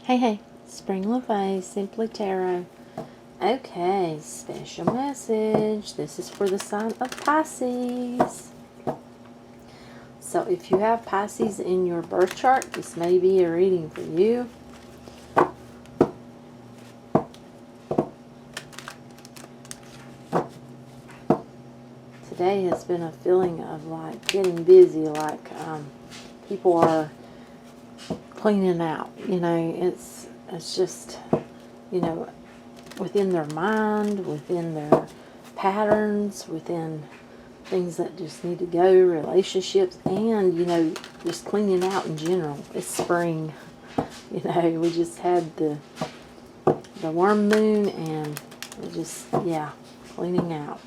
Hey, Spring LaFay, Simply Tarot. Okay, special message. This is for the sign of Pisces. So if you have Pisces in your birth chart, this may be a reading for you. Today has been a feeling of like getting busy, like people are cleaning out. You know, it's just, you know, within their mind, within their patterns, within things that just need to go, relationships, and, you know, just cleaning out in general. It's spring. You know, we just had the worm moon, and we're just, yeah, cleaning out.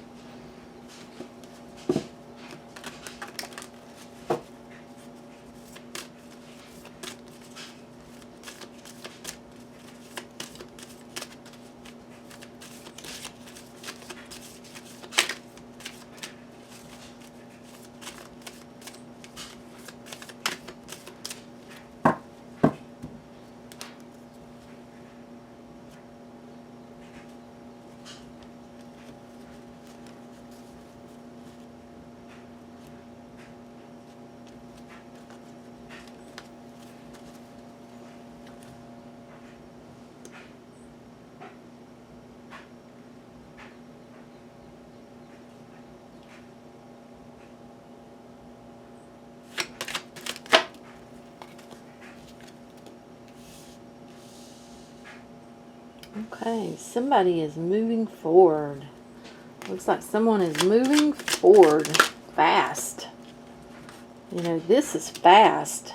Okay, somebody is moving forward. Looks like someone is moving forward fast. You know, this is fast.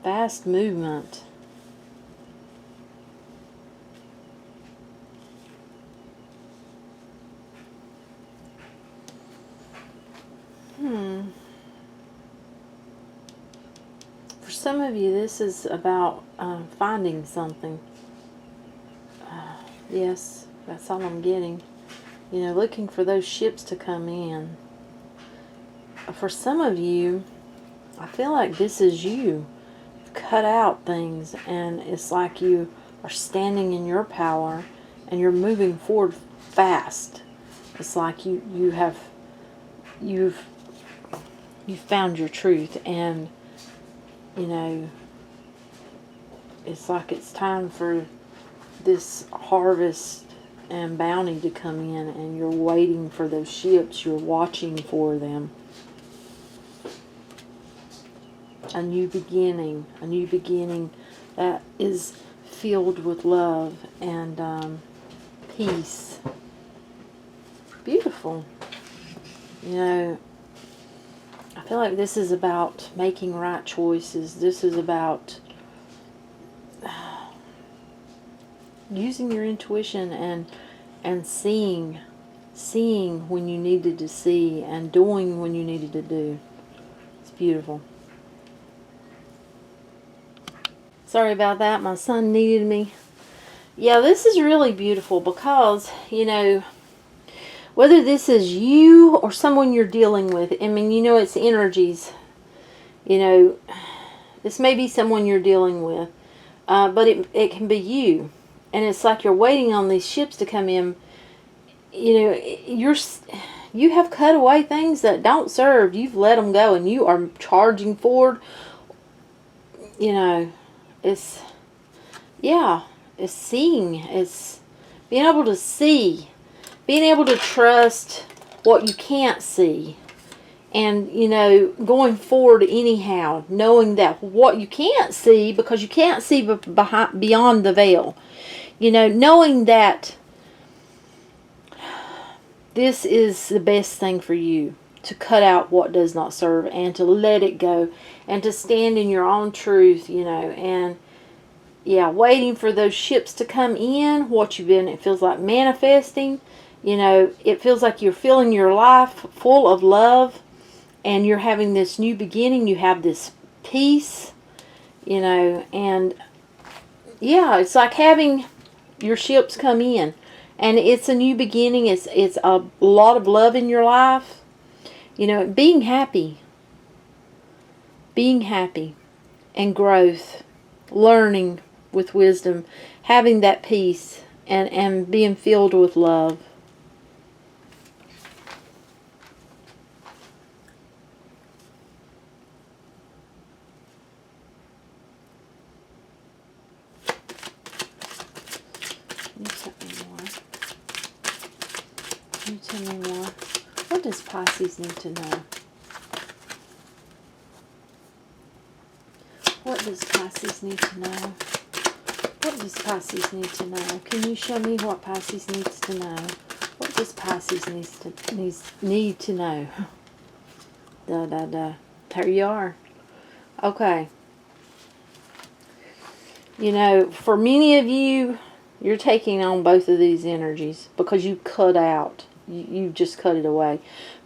Fast movement. For some of you, this is about finding something. Yes, that's all I'm getting. You know, looking for those ships to come in. For some of you, I feel like this is you. Cut out things, and it's like you are standing in your power, and you're moving forward fast. It's like you've found your truth, and you know, it's like it's time for this harvest and bounty to come in, and you're waiting for those ships. You're watching for them. A new beginning that is filled with love and peace. Beautiful. You know, I feel like this is about making right choices. This is about using your intuition and seeing when you needed to see, and doing when you needed to do. It's beautiful. Sorry about that. My son needed me. Yeah, this is really beautiful because, you know, whether this is you or someone you're dealing with, I mean, you know, it's energies. You know, this may be someone you're dealing with, but it can be you. And it's like you're waiting on these ships to come in. You know, you have cut away things that don't serve. You've let them go, and you are charging forward. You know, it's seeing. It's being able to see. Being able to trust what you can't see. And, you know, going forward anyhow. Knowing that what you can't see, because you can't see beyond the veil. You know, knowing that this is the best thing for you. To cut out what does not serve, and to let it go. And to stand in your own truth, you know. And, yeah, waiting for those ships to come in. What you've been, it feels like manifesting. You know, it feels like you're filling your life full of love. And you're having this new beginning. You have this peace. You know, and, yeah, it's like having your ships come in. And it's a new beginning. It's a lot of love in your life. You know, being happy. Being happy. And growth. learning with wisdom, having that peace, and being filled with love. Can you tell me more? Can you tell me more? What does Pisces need to know? What does Pisces need to know? What does Pisces need to know? Can you show me what Pisces needs to know? What does Pisces need to know? Da da da. There you are. Okay. You know, for many of you, you're taking on both of these energies because you cut out. You just cut it away.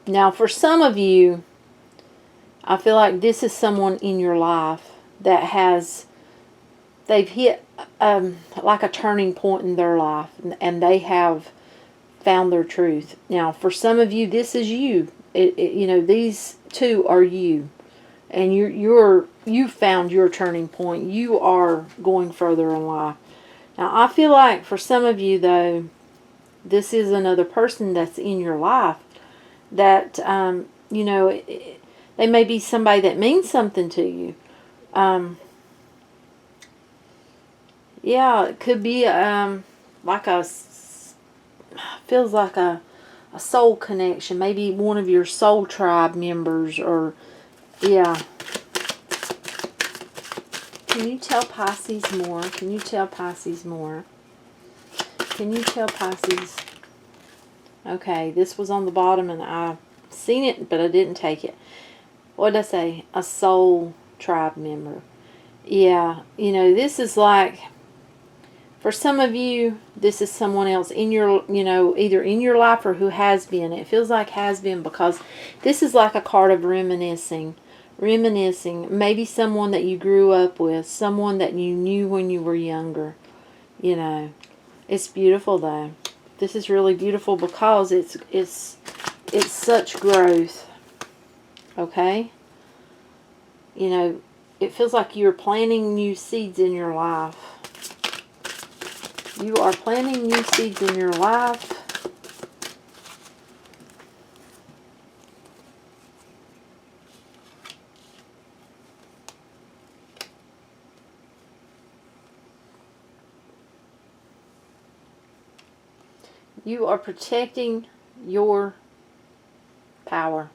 Now, for some of you, I feel like this is someone in your life that they've hit like a turning point in their life, and they have found their truth. Now, for some of you, this is you. You know, these two are you, and you found your turning point. You are going further in life. Now, I feel like for some of you, though, this is another person that's in your life that, you know, they may be somebody that means something to you. Yeah, it could be like feels like a soul connection. Maybe one of your soul tribe members, or, yeah. Can you tell Pisces more? Can you tell Pisces more? Can you tell Pisces? Okay, this was on the bottom and I seen it, but I didn't take it. What did I say? A soul tribe member. Yeah, you know, this is like, for some of you, this is someone else in your, you know, either in your life or who has been. It feels like has been, because this is like a card of reminiscing. Maybe someone that you grew up with, someone that you knew when you were younger. You know, it's beautiful though. This is really beautiful because it's such growth. Okay? You know, it feels like you're planting new seeds in your life. You are planting new seeds in your life. You are protecting your power.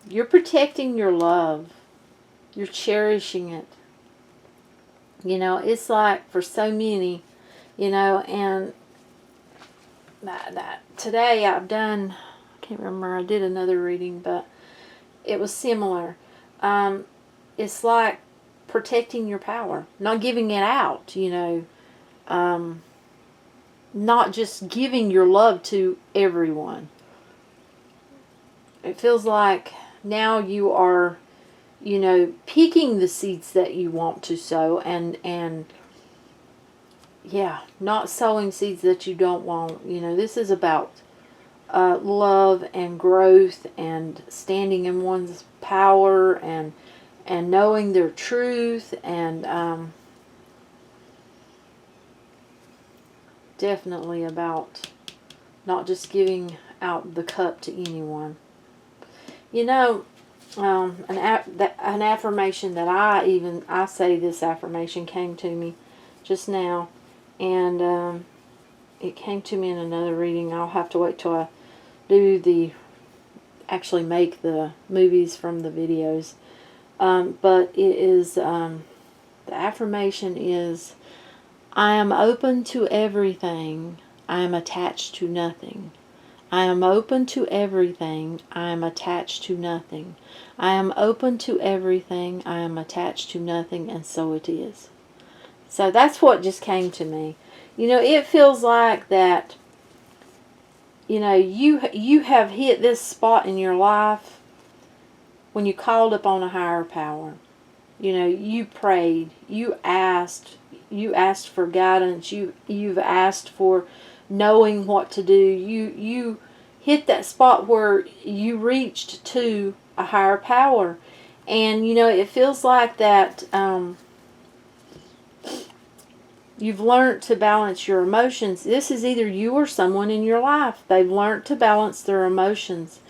You're protecting your love. You're cherishing it. You know, it's like for so many, you know, and that today I've done, I can't remember, I did another reading, but it was similar. It's like protecting your power, not giving it out, you know, not just giving your love to everyone. It feels like now you are, you know, picking the seeds that you want to sow, and yeah, not sowing seeds that you don't want. You know, this is about love and growth and standing in one's power and knowing their truth, and definitely about not just giving out the cup to anyone. You know, an affirmation that I say, this affirmation came to me just now, and it came to me in another reading. I'll have to wait till I do actually make the movies from the videos. But it is, the affirmation is, I am open to everything. I am attached to nothing. I am open to everything. I am attached to nothing. I am open to everything. I am attached to nothing, and so it is. So that's what just came to me. You know, it feels like that, you know, you have hit this spot in your life when you called upon a higher power. You know, you prayed, you asked for guidance, you've asked for knowing what to do. You hit that spot where you reached to a higher power, and you know, it feels like that You've learned to balance your emotions. This is either you or someone in your life. They've learned to balance their emotions.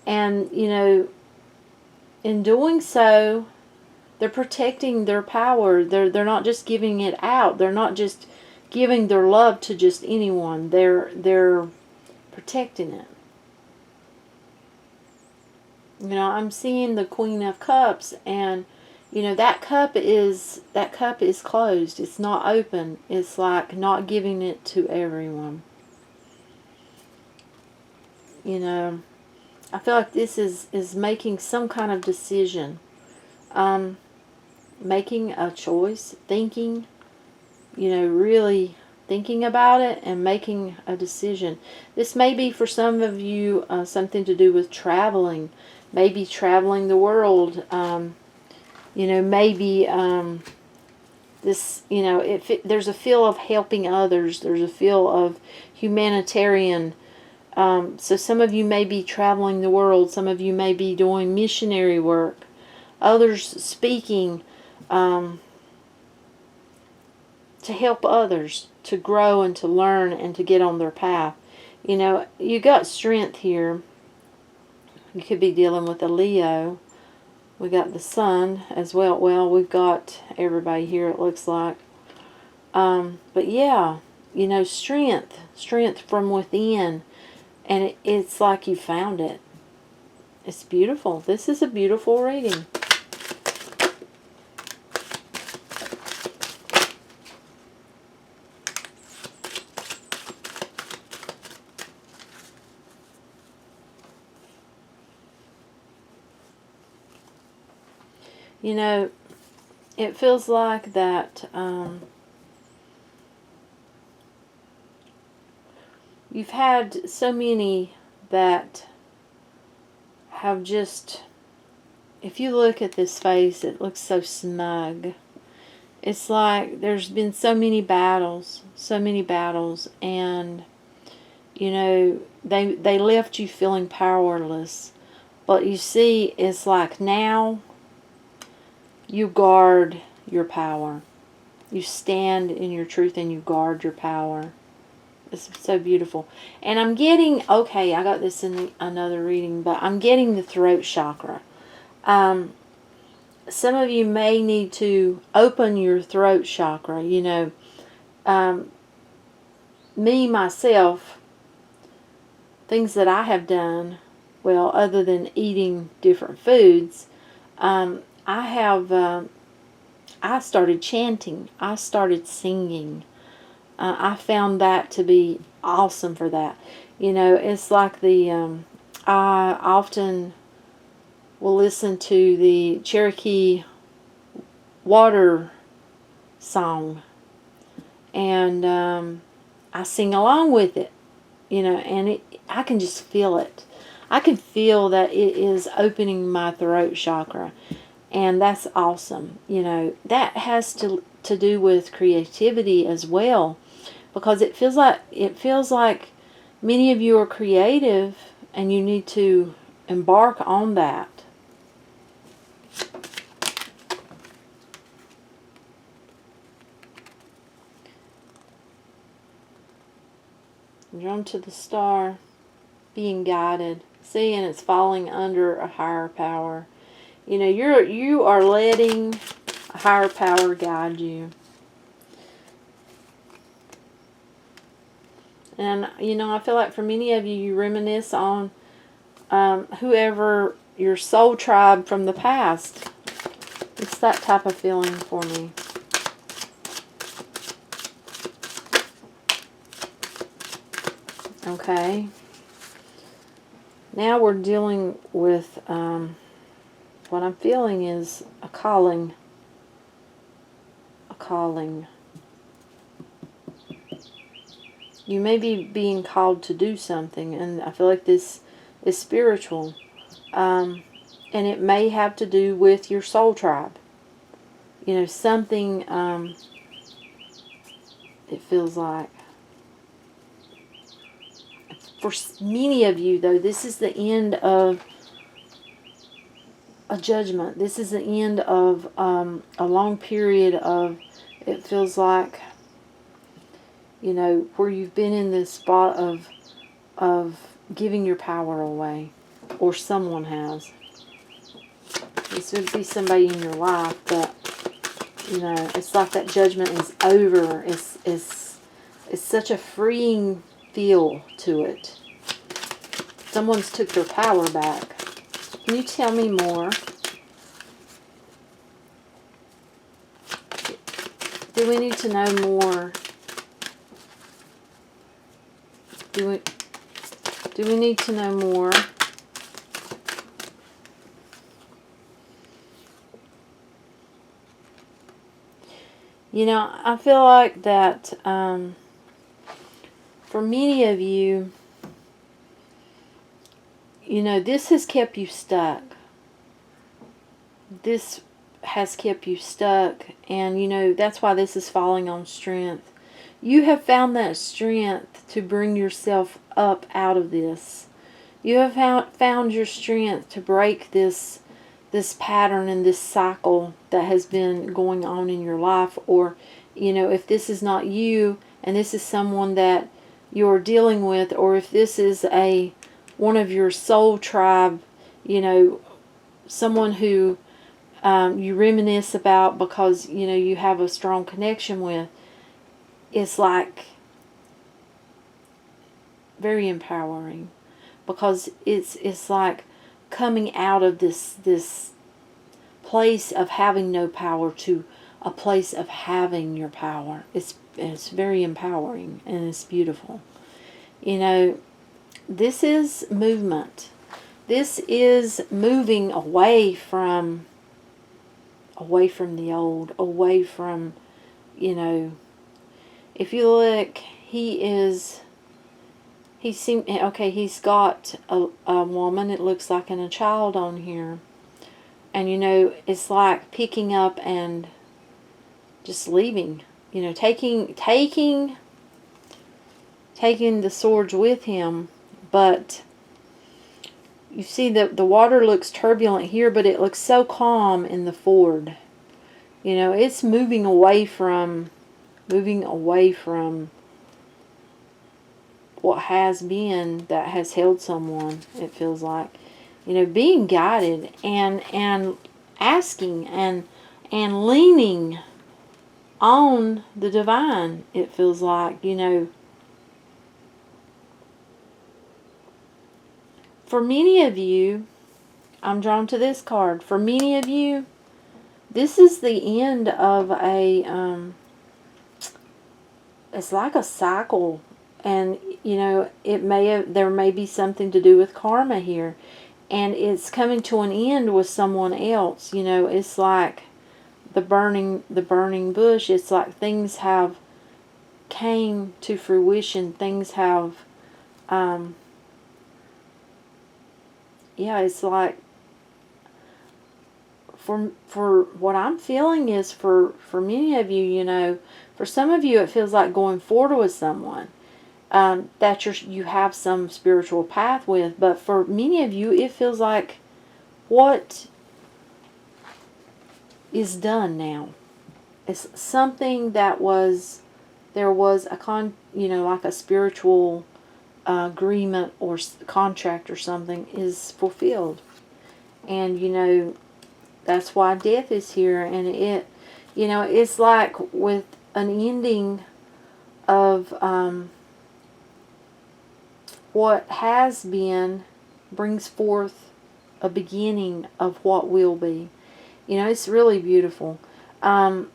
And, you know, in doing so, they're protecting their power. They're not just giving it out. They're not just giving their love to just anyone. They're protecting it. You know, I'm seeing the Queen of Cups, and you know that cup is closed. It's not open. It's like not giving it to everyone. You know, I feel like this is making some kind of decision. Making a choice, thinking, you know, really thinking about it and making a decision. This may be for some of you something to do with traveling, maybe traveling the world. You know, maybe this, you know, there's a feel of helping others. There's a feel of humanitarian. So some of you may be traveling the world. Some of you may be doing missionary work. Others speaking to help others to grow and to learn and to get on their path. You know, you got strength here. You could be dealing with a Leo. We got the Sun as well. Well, we've got everybody here, it looks like. But yeah, you know, strength from within. And it's like you found it. It's beautiful. This is a beautiful reading. You know, it feels like that you've had so many that have just, if you look at this face, it looks so smug. It's like there's been so many battles, and, you know, they left you feeling powerless. But you see, it's like now you guard your power. You stand in your truth and you guard your power. It's so beautiful. And I'm getting, okay, I got this in another reading, but I'm getting the throat chakra. Some of you may need to open your throat chakra. You know, me, myself, things that I have done, well, other than eating different foods, I started chanting. I started singing. I found that to be awesome for that. You know, it's like I often will listen to the Cherokee water song, and I sing along with it, you know, and I can just feel it. I can feel that it is opening my throat chakra, and that's awesome. You know, that has to do with creativity as well, because it feels like many of you are creative and you need to embark on that. Drawn to the star, being guided. See, and it's falling under a higher power. You know, you are letting a higher power guide you. And, you know, I feel like for many of you, you reminisce on whoever your soul tribe from the past. It's that type of feeling for me. Okay. Now we're dealing with what I'm feeling is a calling. A calling. You may be being called to do something, and I feel like this is spiritual. And it may have to do with your soul tribe. You know, something, it feels like. For many of you, though, this is the end of a judgment. This is the end of a long period of, it feels like, you know, where you've been in this spot of giving your power away, or someone has. This would be somebody in your life that, you know, it's like that judgment is over. It's such a freeing feel to it. Someone's took their power back. Can you tell me more? Do we need to know more? Do we need to know more? You know, I feel like that for many of you, you know, this has kept you stuck. This has kept you stuck, and you know, that's why this is falling on strength. You have found that strength to bring yourself up out of this. You have found your strength to break this pattern and this cycle that has been going on in your life. Or, you know, if this is not you and this is someone that you're dealing with, or if this is one of your soul tribe, you know, someone who you reminisce about because, you know, you have a strong connection with, it's like very empowering, because it's like coming out of this place of having no power to a place of having your power. It's very empowering, and it's beautiful. You know, this is movement. This is moving away from the old, away from, you know, if you look, he's got a woman, it looks like, and a child on here. And, you know, it's like picking up and just leaving. You know, taking the swords with him. But you see that the water looks turbulent here, but it looks so calm in the ford. You know, it's moving away from what has been, that has held someone, it feels like. You know, being guided and asking and leaning on the divine, it feels like. You know, for many of you, I'm drawn to this card. For many of you, this is the end of it's like a cycle. And, you know, there may be something to do with karma here. And it's coming to an end with someone else. You know, it's like the burning bush. It's like things have came to fruition. Things have, it's like, for what I'm feeling is for many of you, you know, for some of you it feels like going forward with someone that you have some spiritual path with. But for many of you, it feels like what is done now. It's something that there was like a spiritual agreement or contract or something is fulfilled. And, you know, that's why death is here. And it, you know, it's like with an ending of what has been brings forth a beginning of what will be. You know, it's really beautiful. And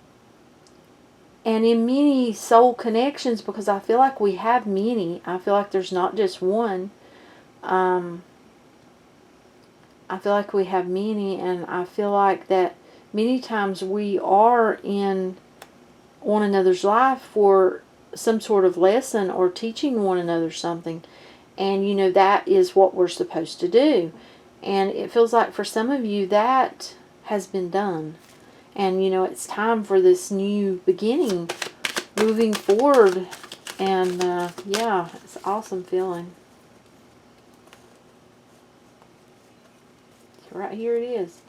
in many soul connections, because I feel like we have many, I feel like there's not just one. I feel like we have many, and I feel like that many times we are in one another's life for some sort of lesson or teaching one another something. And, you know, that is what we're supposed to do. And it feels like for some of you that has been done. And, you know, it's time for this new beginning, moving forward. And, it's an awesome feeling. So right here it is.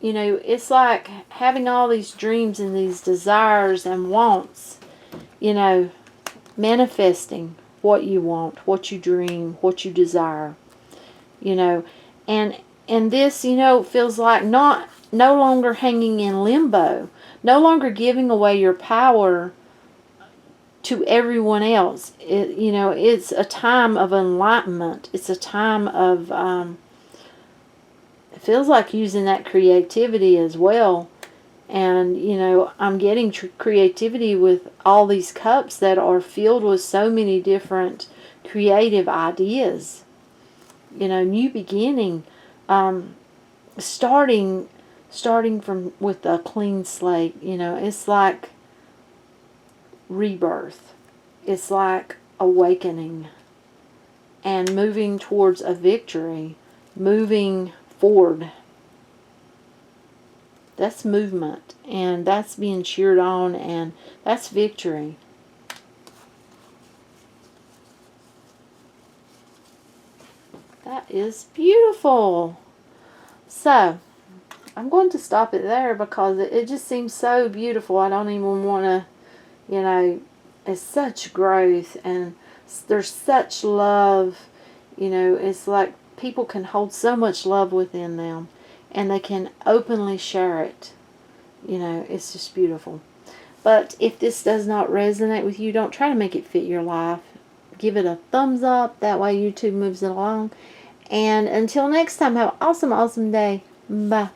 You know, it's like having all these dreams and these desires and wants, you know, manifesting what you want, what you dream, what you desire, you know. And this, you know, feels like no longer hanging in limbo, no longer giving away your power to everyone else. You know, it's a time of enlightenment. It's a time of, it feels like using that creativity as well. And, you know, I'm getting creativity with all these cups that are filled with so many different creative ideas. You know, new beginning, starting from with a clean slate. You know, it's like rebirth. It's like awakening and moving towards a victory, moving forward. That's movement, and that's being cheered on, and that's victory. That is beautiful. So, I'm going to stop it there because it just seems so beautiful. I don't even want to, you know, it's such growth, and there's such love. You know, it's like people can hold so much love within them, and they can openly share it. You know, it's just beautiful. But if this does not resonate with you, don't try to make it fit your life. Give it a thumbs up. That way YouTube moves it along. And until next time, have an awesome, awesome day. Bye.